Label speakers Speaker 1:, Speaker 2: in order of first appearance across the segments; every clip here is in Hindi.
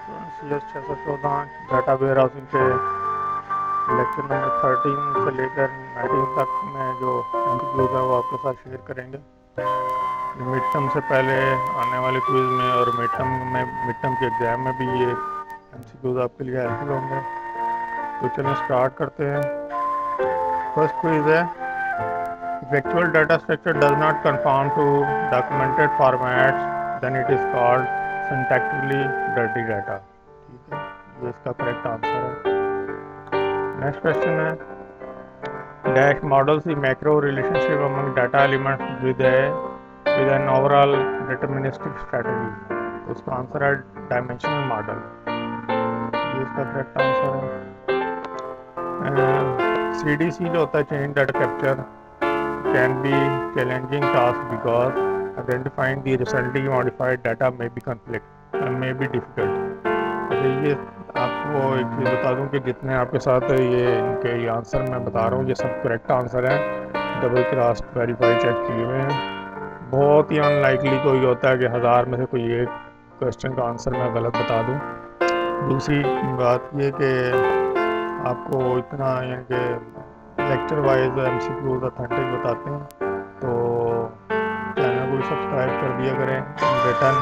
Speaker 1: CS614 डाटा वेयर हाउसिंग के लेक्चर नंबर 13 से लेकर 19 तक में जो एमसीक्यूज है वो आपके साथ शेयर करेंगे। मिड टर्म से पहले आने वाले क्विज में और मिड टर्म के एग्जाम में भी ये एमसीक्यूज आपके लिए हेल्पफुल होंगे। तो चलिए स्टार्ट करते हैं। फर्स्ट क्विज है, if actual data structure does not conform to documented formats then it is called syntactically dirty data। ठीक है, ये इसका करेक्ट आंसर है। नेक्स्ट क्वेश्चन है, dash models the macro relationship among data elements with an overall deterministic strategy। तो इसका आंसर है डायमेंशनल मॉडल, ये इसका करेक्ट आंसर है। CDC जो होता है, change data capture, can be challenging task because identifying the recently modified data may be difficult। अच्छा, ये आपको एक चीज़ बता दूं कि जितने आपके साथ ये आंसर मैं बता रहा हूँ ये सब करेक्ट आंसर हैं, डबल क्रॉस वेरीफाई चेक किए हुए हैं। बहुत ही अनलाइकली कोई होता है कि 1000 में से कोई एक क्वेश्चन का आंसर मैं गलत बता दूं। दूसरी बात ये कि आपको इतना यानी कि लेक्चर वाइज एमसीक्यूज ऑथेंटिक बताते हैं, तो चैनल को सब्सक्राइब कर दिया करें, रिटर्न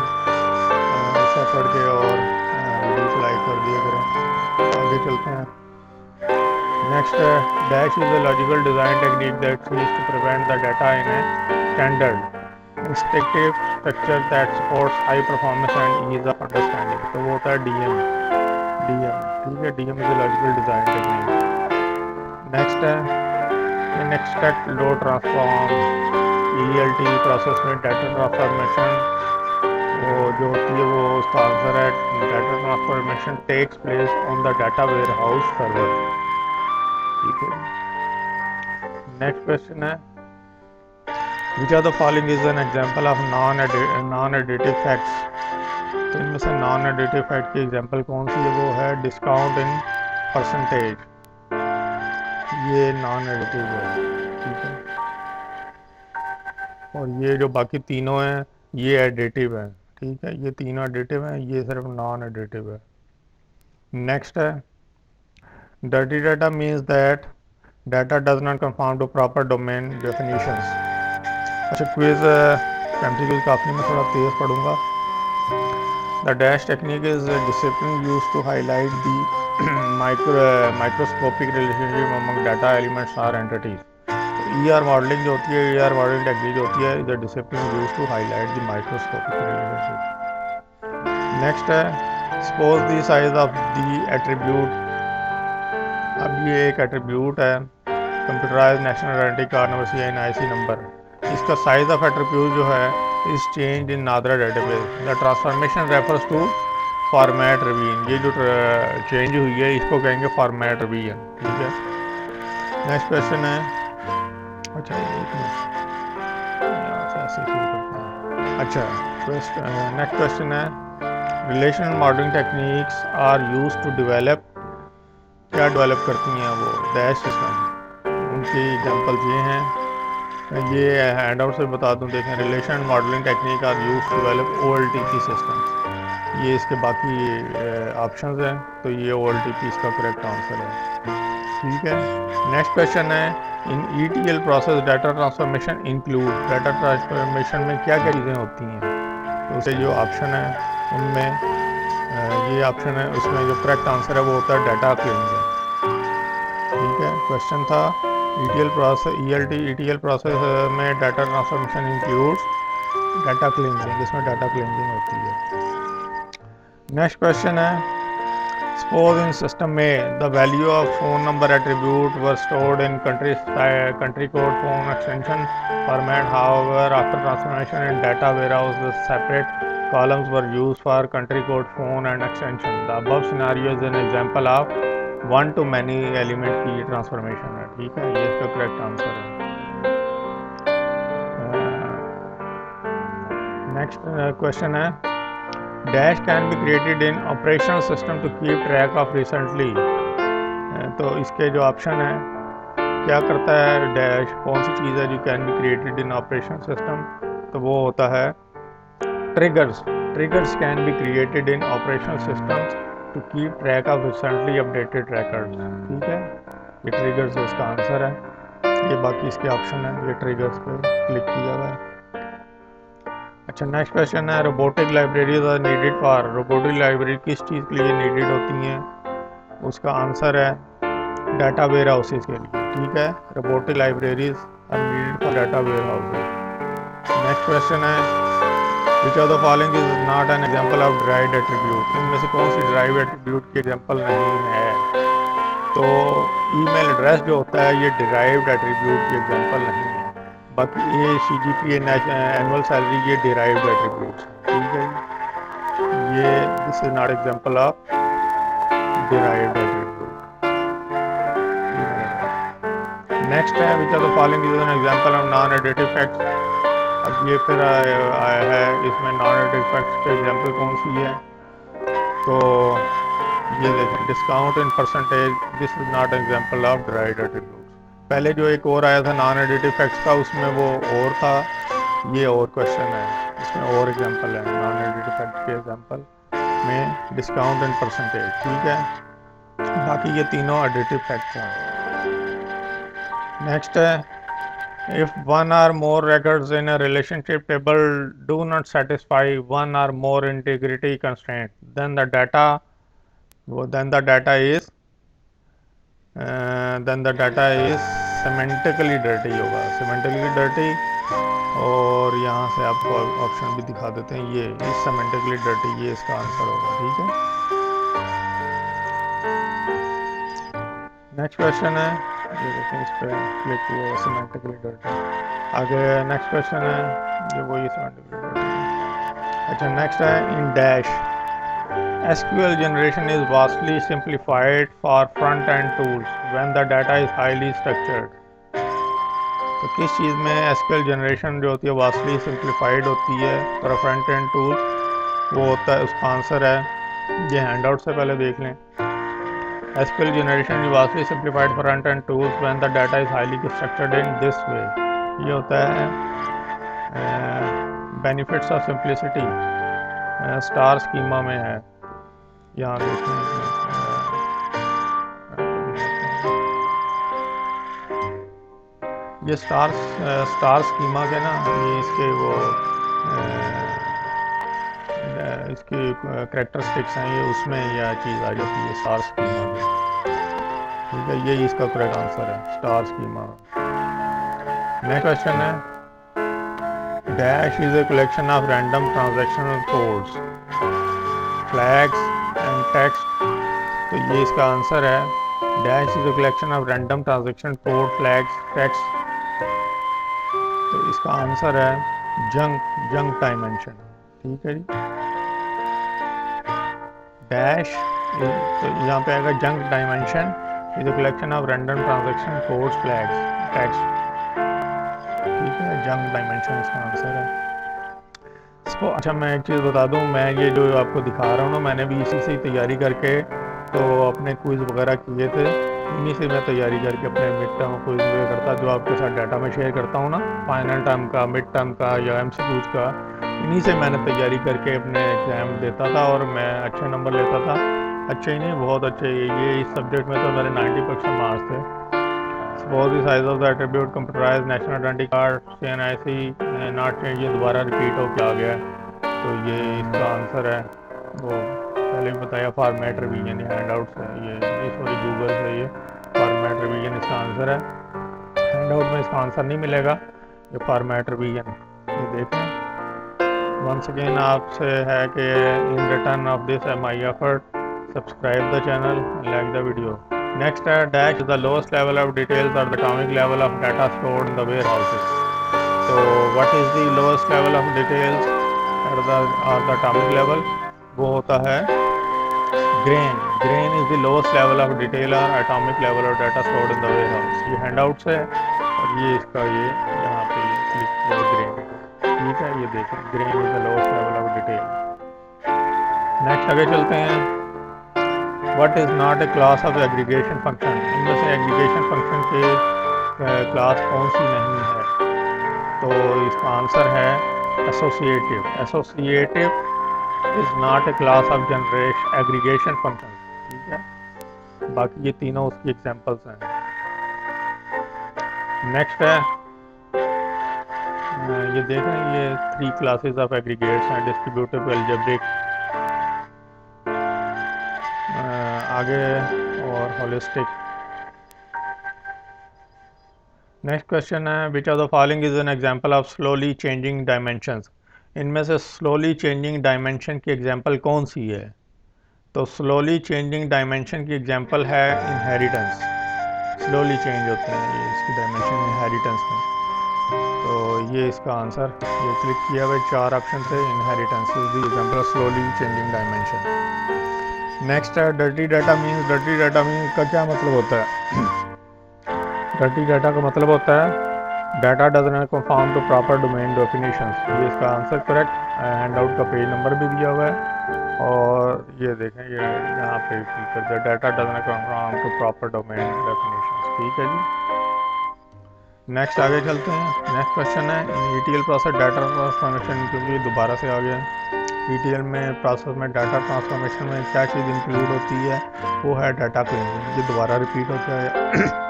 Speaker 1: ऐसा पढ़ के और वीडियो को लाइक कर दिया करें। आगे चलते हैं। नेक्स्ट है, dash is a logical design technique that seeks to prevent the data in a standard instructive structure that supports high performance and ease of understanding. तो वो होता है डीएम। ठीक है, DM is a logical design technique. Next है, in extract load transform ELT process में डाटा ट्रांसफॉर्मेशन वो जो होती है वो उसका आंसर है data transformation takes place on the data ware house server. ठीक है, नेक्स्ट क्वेश्चन है, which are the following is an example of non additive facts. तो इनमें से नॉन एडिटिव फैक्ट की एग्जांपल कौन सी है? वो है डिस्काउंट इन परसेंटेज, ये नॉन एडिटिव है। ठीक है, और ये जो बाकी तीनों हैं ये एडिटिव हैं। ठीक है, ये तीनों एडिटिव हैं, ये सिर्फ नॉन एडिटिव है। नेक्स्ट है, dirty data means that data does not conform to proper domain definitions. अच्छा, क्विज एमसीक्यूज काफ़ी मैं थोड़ा तेज पढ़ूंगा। The dash technique is discipline use to highlight the microscopic relationship among data elements are entities. ER modelling जो होती है, ER मॉडलिंग टेक्निक जो होती है, the discipline use to highlight the microscopic relationship. Next है, suppose the size of the attribute. अब ये एक एट्रीब्यूट है, computerise national identity card number CNIC number. इसका साइज ऑफ एट्रीब्यूट जो है is change in NADRA database. The transformation refers to format revision. ये जो चेंज हुई है इसको कहेंगे फॉर्मेट रिवीजन। ठीक है, नेक्स्ट क्वेश्चन है, अच्छा एक मिनट यहाँ से ऐसे शुरू करते हैं। अच्छा, नेक्स्ट क्वेश्चन है, relational modelling techniques are use to develop. क्या डेवलप करती हैं वो? Dash system. उनकी एग्जांपल्स ये हैं, ये हैंड आउट से बता दूं, देखें, relational modelling technique are use to develop OLTP systems. ये इसके बाकी ऑप्शंस हैं, तो ये OLTP इसका करेक्ट आंसर है। ठीक है, नेक्स्ट क्वेश्चन है, इन ETL process data transformation include. Data transformation में क्या क्या चीज़ें होती हैं? तो उसे जो ऑप्शन है उनमें ये ऑप्शन है, उसमें जो करेक्ट आंसर है वो होता है डाटा क्लींजिंग। ठीक है, क्वेश्चन था ETL प्रोसेस, ETL प्रोसेस में data transformation includes data cleansing, इसमें डाटा क्लींजिंग होती है। नेक्स्ट क्वेश्चन है, सपोज इन सिस्टम में the value of phone number attribute were stored in country code phone extension format, however after transformation in data warehouse the separate columns were used for country code phone and extension। The above scenario is an example of one to many element की ट्रांसफॉर्मेशन है। ठीक है, ये इसका करेक्ट आंसर है। नेक्स्ट क्वेश्चन है, dash can be created in operational system to keep track of recently. तो इसके जो ऑप्शन है, क्या करता है डैश, कौन सी चीज़ है जो can be created in operational system? तो वो होता है triggers. Triggers can be created in operational systems to keep track of recently updated records. ठीक है, ये ट्रिगर्स इसका आंसर है। ये बाकी इसके ऑप्शन है, ये ट्रिगर्स पे क्लिक किया हुआ है। अच्छा, नेक्स्ट क्वेश्चन है robotic libraries are needed for. Robotic library किस चीज़ के लिए नीडेड होती हैं? उसका आंसर है डाटा वेयर हाउसेज के लिए। ठीक है, robotic libraries are needed for data warehouses. Next question है which of the following is not an example of derived attribute. इनमें से कौन सी डिराइव्ड एट्रीब्यूट की एग्जांपल नहीं है? तो ईमेल एड्रेस जो होता है ये डिराइव्ड एट्रीब्यूट की एग्जांपल नहीं है। बाकी ये CGPA एनुअल सैलरी ये डिराइव्ड एट्रीब्यूट्स। ठीक है, ये this is not example of derived attribute. Next है which of the following is an example of non additive facts. अब ये फिर आया है इसमें नॉन एडिटिव फैक्ट्स की एग्जांपल कौन सी है? तो ये देखें, discount in percentage, this is not example of derived attributes. पहले जो एक और आया था नॉन एडिटिव फैक्ट्स का, उसमें वो और था, ये और क्वेश्चन है, इसमें और एग्जांपल है नॉन एडिटिव फैक्ट्स के एग्जांपल में डिस्काउंट इन परसेंटेज। ठीक है, बाकी ये तीनों एडिटिव फैक्ट्स हैं। नेक्स्ट है if one or more records in a relationship table do not satisfy one or more integrity constraint, then the data is semantically dirty होगा, semantically dirty। और यहाँ से आपको ऑप्शन भी दिखा देते हैं, ये is semantically dirty, ये इसका आंसर होगा। ठीक है, नेक्स्ट क्वेश्चन है, ये देखें इस पर क्लिक हुआ सेमेंटिकली डर्टी। आगे नेक्स्ट क्वेश्चन है, ये वही सेमेंटिकली डर्टी। अच्छा, नेक्स्ट है in dash SQL generation is vastly simplified for front end tools when the data is highly structured। तो किस चीज़ में SQL जनरेशन जो होती है वास्टली सिंप्लीफाइड होती है फॉर फ्रंट एंड टूल? वो होता है, उसका आंसर है, ये हैंड आउट से पहले देख लें। SQL generation is vastly simplified for front-end tools when the data is highly structured in this way। ये होता है benefits of simplicity, star schema में है। यहाँ देखें, ये स्टार स्कीमा के ना, ये इसके वो इसकी करेक्टरिस्टिक्स हैं, ये उसमें यह चीज़ आ जाती है स्टार स्कीमा में। ठीक है, यही इसका करेक्ट आंसर है, स्टार स्कीमा। नेक्स्ट क्वेश्चन है dash is a collection of random transactional codes, flags and text. तो ये इसका आंसर है, dash is a collection of random transaction code, flags, text. तो इसका आंसर है जंक डायमेंशन। ठीक है जी, डैश तो यहाँ पे आएगा junk dimension is a collection of random transaction codes, flags, text. ठीक है, जंक डायमेंशन इसका आंसर है। इसको अच्छा, मैं एक चीज़ बता दूं, मैं ये जो आपको दिखा रहा हूँ ना, मैंने भी इसी से तैयारी करके तो अपने क्विज़ वगैरह किए थे, इन्हीं से मैं तैयारी करके अपने मिड टर्म क्विज़ वगैरह करता, जो आपके साथ डाटा में शेयर करता हूँ ना, फाइनल टर्म का, मिड टर्म का या MCQs का, इन्हीं से मैंने तैयारी करके अपने एग्ज़ाम देता था और मैं अच्छे नंबर लेता था। अच्छे ही नहीं, बहुत अच्छे। ये इस सब्जेक्ट में तो मेरे 90% मार्क्स थे। Suppose the size of the attribute computerise national identity card CNIC not change, ये दोबारा रिपीट होकर आ गया। तो ये इसका आंसर है, वो पहले भी बताया, फॉर्मेट रिवीजन, हैंड आउट से, ये सॉरी गूगल से, ये फॉर्मेट रिवीजन इसका आंसर है। हैंड आउट में इसका आंसर नहीं मिलेगा, ये फॉर्मेट रिवीजन। ये देखें, वंस अगेन आपसे है कि in return of this my effort subscribe the channel, like the video. Next है dash the lowest level of details और the atomic level of data stored in the warehouses. तो what is the lowest level of details और द एटॉमिक लेवल? वो होता है grain is the lowest level of detail और atomic level of data stored in the warehouse. ये हैंड आउट से और ये इसका ये यहाँ पे क्लिक किया ग्रेन। ठीक है, ये देखें, grain is the lowest level of detail. Next आगे चलते हैं, what is not a class of aggregation function. इनमें से एग्रीगेशन फंक्शन के क्लास कौन सी नहीं है? तो इसका आंसर है associative. Associative is not a class of generation aggregation function. ठीक है, बाकी ये तीनों उसकी एग्जांपल्स हैं। नेक्स्ट है ये देखें, ये 3 क्लासेस ऑफ एग्रीगेट्स हैं, डिस्ट्रीब्यूटिव, अलजेब्रिक, आगे और होलिस्टिक। नेक्स्ट क्वेश्चन है which of the following is an example of slowly changing dimensions. इनमें से स्लोली चेंजिंग डायमेंशन की एग्जांपल कौन सी है? तो स्लोली चेंजिंग डायमेंशन की एग्जांपल है इनहेरिटेंस। स्लोली चेंज होते हैं ये इसकी डायमेंशन इनहेरिटेंस में। तो ये इसका आंसर, ये क्लिक किया हुआ 4 ऑप्शन थे। Inheritance is the example of slowly changing dimension. Next है dirty data means. Dirty data means का क्या मतलब होता है? डर्टी डाटा का मतलब होता है data does not conform to proper domain definitions. ये इसका आंसर करेक्ट। हैंड आउट का पेज नंबर भी दिया हुआ है और ये देखें, ये यहाँ पे क्लिक कर दिया, data does not conform to proper domain definitions. ठीक है जी, नेक्स्ट आगे चलते हैं। नेक्स्ट क्वेश्चन है इन ईटीएल प्रोसेस डाटा ट्रांसफॉर्मेशन, क्योंकि दोबारा से आ गया। ईटीएल में प्रोसेस में डाटा ट्रांसफॉर्मेशन में क्या चीज़ इंक्लूड होती है? वो है डाटा क्लीनिंग। ये दोबारा रिपीट होता है।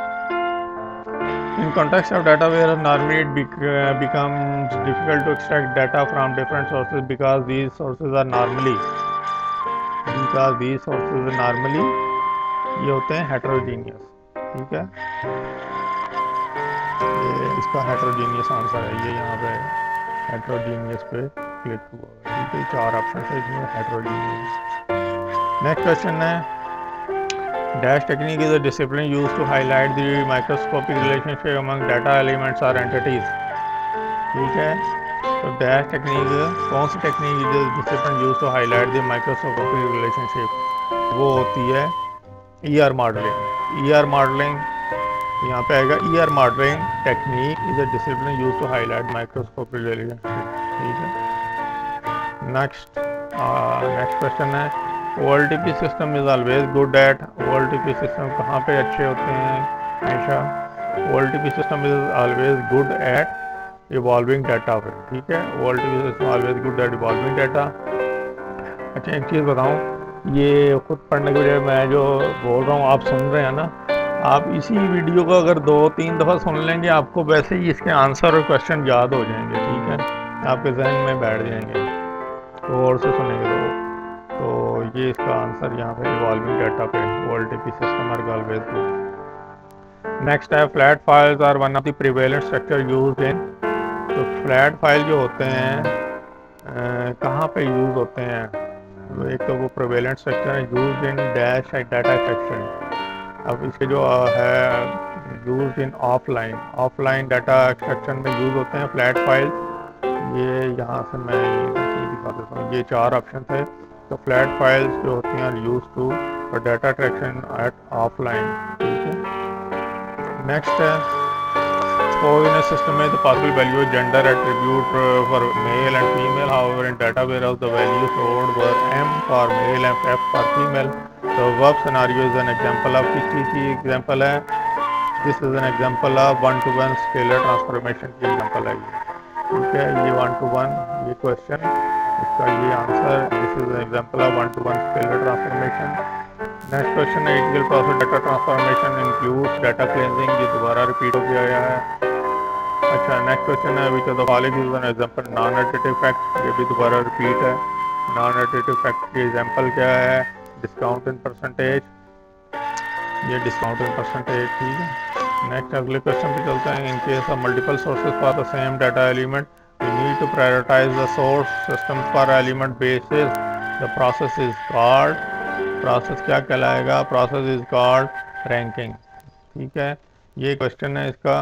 Speaker 1: In context of data where normally it becomes difficult to extract data from different sources because these sources are normally ये होते हैं heterogeneous। ठीक है, ये इसका heterogeneous आंसर है। ये यहाँ पे heterogeneous पे क्लिक हुआ है। ठीक है, 4 ऑप्शन है इसमें heterogeneous। नेक्स्ट क्वेश्चन है Dash technique is a discipline used to highlight the microscopic relationship among data elements or entities। ठीक है, तो डैश टेक्निक कौन सी टेक्निक है? Discipline use to highlight the microscopic relationship, वो होती है ईआर मॉडलिंग। ईआर मॉडलिंग यहाँ पे आएगा। ER modelling technique is a discipline use to highlight microscopic relationship. ठीक है, नेक्स्ट क्वेश्चन है OLTP system is always good at. OLTP system कहाँ पे अच्छे होते हैं हमेशा? OLTP system is always good at evolving data पे। ठीक है, OLTP system always good at evolving data. अच्छा, एक चीज़ बताऊँ, ये खुद पढ़ने के बजाय मैं जो बोल रहा हूँ आप सुन रहे हैं ना, आप इसी वीडियो को अगर 2-3 दफ़ा सुन लेंगे आपको वैसे ही इसके आंसर और क्वेश्चन याद हो जाएंगे। ठीक है, आपके जहन में बैठ जाएंगे और से सुनेंगे तो ये इसका आंसर यहाँ पे इवॉल्विंग डाटा पे OLTP system are always good. Next है flat files are one of the prevalent structure used in. तो फ्लैट फाइल जो होते हैं कहाँ पे यूज़ होते हैं? एक तो वो प्रिवेलेंट स्ट्रक्चर है used in dash data extraction. अब इसके जो है used in offline data extraction में यूज़ होते हैं फ्लैट फाइल्स। ये यहाँ से मैं दिखा देता हूँ, ये 4 ऑप्शन थे। तो फ्लैट फाइल्स जो होती हैं use to for data traction at offline. ठीक है, नेक्स्ट है कोऑर्डिनेट सिस्टम में the possible value gender attribute for male and female. However in data warehouse the value stored were M for male and F for female. तो verb scenario is an example of किस चीज़ की एग्जांपल है? This is an example of 1-to-1 scalar transformation की एग्जांपल है। ठीक है, ये 1-to-1 ये क्वेश्चन, इसका ये answer, this is an example of 1-to-1 scalar transformation. Next question है ETL process data transformation includes data cleansing. ये दोबारा रिपीट हो गया है। अच्छा, नेक्स्ट क्वेश्चन है which of the following is an example non additive fact. ये भी दोबारा रिपीट है। नॉन एडिटिव फैक्ट की एग्जांपल क्या है? डिस्काउंट इन परसेंटेज, ये डिस्काउंट इन परसेंटेज। ठीक है, नेक्स्ट अगले क्वेश्चन पे चलते हैं। In case of multiple sources for the same data element we need to prioritize the source system for element basis. The process is called, process क्या कहलाएगा? Process is called ranking। ठीक है, ये क्वेश्चन है इसका।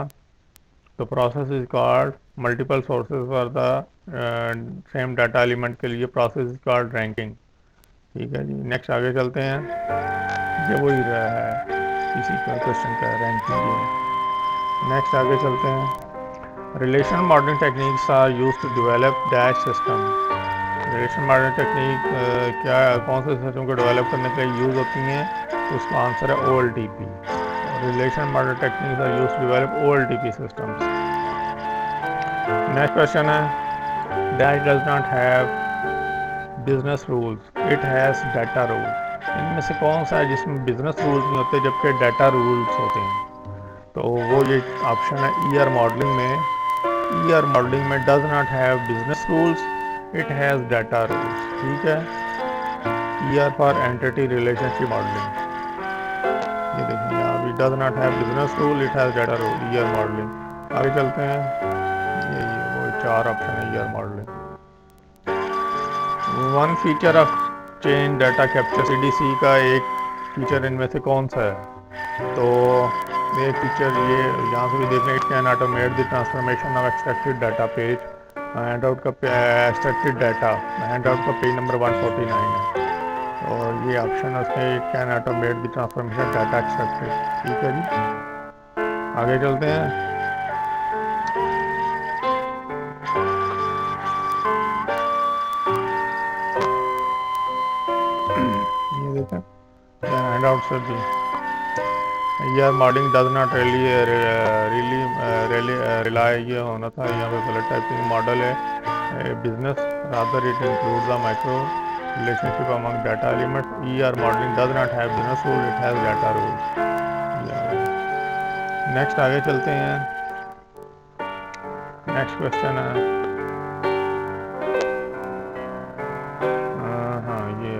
Speaker 1: तो process is called multiple sources for the same data element के लिए process is called ranking। ठीक है जी, नेक्स्ट आगे चलते हैं। ये वही रहा है इसी का क्वेश्चन का रैंकिंग। नेक्स्ट आगे चलते हैं। Relational modelling techniques are use to develop dash system. Relational modelling technique क्या कौन से सिस्टम को डेवलप करने के लिए यूज़ होती हैं? तो उसका आंसर है OLTP। Relational modelling techniques are use to develop OLTP systems. Next question है dash does not have business rules, it has data rule. इनमें से कौन सा है जिसमें बिजनेस रूल्स नहीं होते जबकि डाटा रूल्स होते हैं? तो वो ये ऑप्शन है ईआर मॉडलिंग में। ईआर मॉडलिंग में does not have business rules, it has data rules. ठीक है, ER for entity relationship modelling. ये देखेंगे आप, it does not have business rule, it has data rule, ER modelling. आगे चलते हैं, ये वो चार ऑप्शन है ER modelling. One feature of chain data capture, CDC का एक फीचर इनमें से कौन सा है? तो ये फीचर ये यहाँ से भी देख लें, it can automate the transformation of extracted data page. Hand out का एक्सट्रैक्टेड डाटा, हैंड आउट का पेज नंबर 149 है। और ये ऑप्शन है उसमें, it can automate the transformation data extracted. ठीक है जी, आगे चलते हैं। ये देखें हैंड आउट से भी, यार modelling does not really rely, ये होना था यहाँ पे गलत टाइपिंग। मॉडल है business, rather it include the micro relationship among data elements. ER modelling does not have business rule, it has data rule. Next आगे चलते हैं। नेक्स्ट क्वेश्चन है, हाँ ये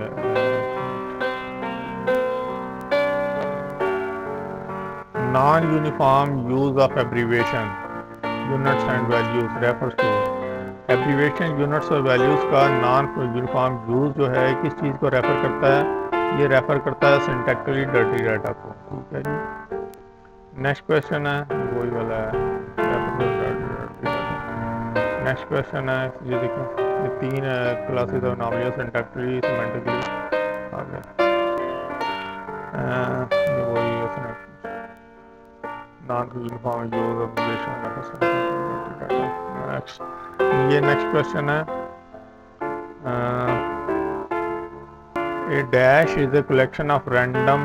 Speaker 1: non uniform use of abbreviation units and values refers to. Abbreviation units और वैल्यूज का नॉन यूनिफॉर्म यूज जो है किस चीज़ को रेफर करता है? ये रेफर करता है सिंटैक्टिकली डर्टी डाटा को। ठीक है जी, नेक्स्ट क्वेश्चन है वही वाला है। नेक्स्ट क्वेश्चन है, ये देखिए ये तीन classes of nominal syntactically semantically आ गए। ये वही है non uniform use of abbreviation. Next, ये नेक्स्ट क्वेश्चन है, a dash is a collection of random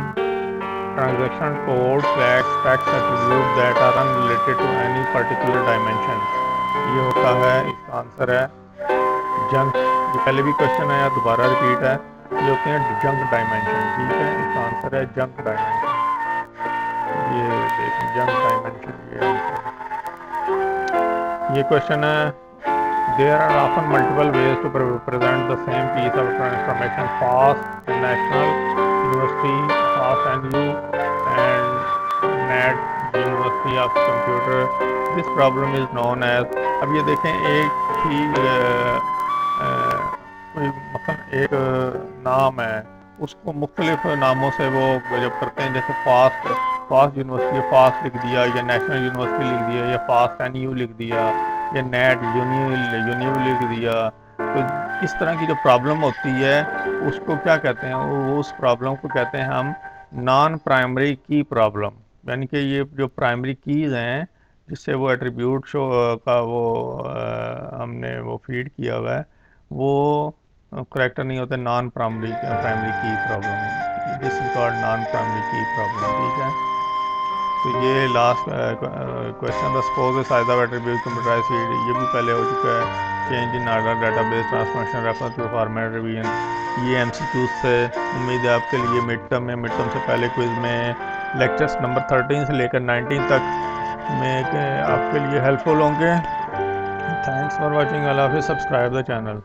Speaker 1: transaction codes that facts attribute that are unrelated to any particular dimension। ये होता है, इसका आंसर है जंक। ये पहले भी क्वेश्चन है या दोबारा रिपीट है? ये होते हैं जंक डायमेंशन। ठीक है, इसका आंसर है जंक डायमेंशन। ये देखें जंक डायमेंशन, ये आंसर। ये क्वेश्चन है, there are often multiple ways to present the same piece of transformation: FAST, National University, FAST NU, and NAD University of Computer। This problem is known as। अब ये देखें एक ही कोई मतलब एक नाम है, उसको मुख्तलिफ नामों से वो जब करते हैं, जैसे फास्ट यूनिवर्सिटी फास्ट लिख दिया, या नेशनल यूनिवर्सिटी लिख दिया, या फास्ट NU लिख दिया, या नेट यूनिव लिख दिया। तो इस तरह की जो प्रॉब्लम होती है उसको क्या कहते हैं? वो उस प्रॉब्लम को कहते हैं हम नॉन प्राइमरी की प्रॉब्लम। यानी कि ये जो प्राइमरी कीज़ हैं जिससे वो एट्रीब्यूट शो का वो हमने वो फीड किया हुआ है, वो करेक्टर नहीं होते, non primary key problem. This is called non primary key problem. ठीक है, तो ये लास्ट क्वेश्चन था, suppose size of attribute computerize feed, ये भी पहले हो चुका है। Change in order database transformation reference to format revision, ये MCQs से। उम्मीद है आपके लिए मिड टर्म से पहले क्विज में लेक्चर्स नंबर 13 से लेकर 19 तक में आपके लिए हेल्पफुल होंगे। Thanks for watching. अल्लाह हाफिज़। Subscribe the channel.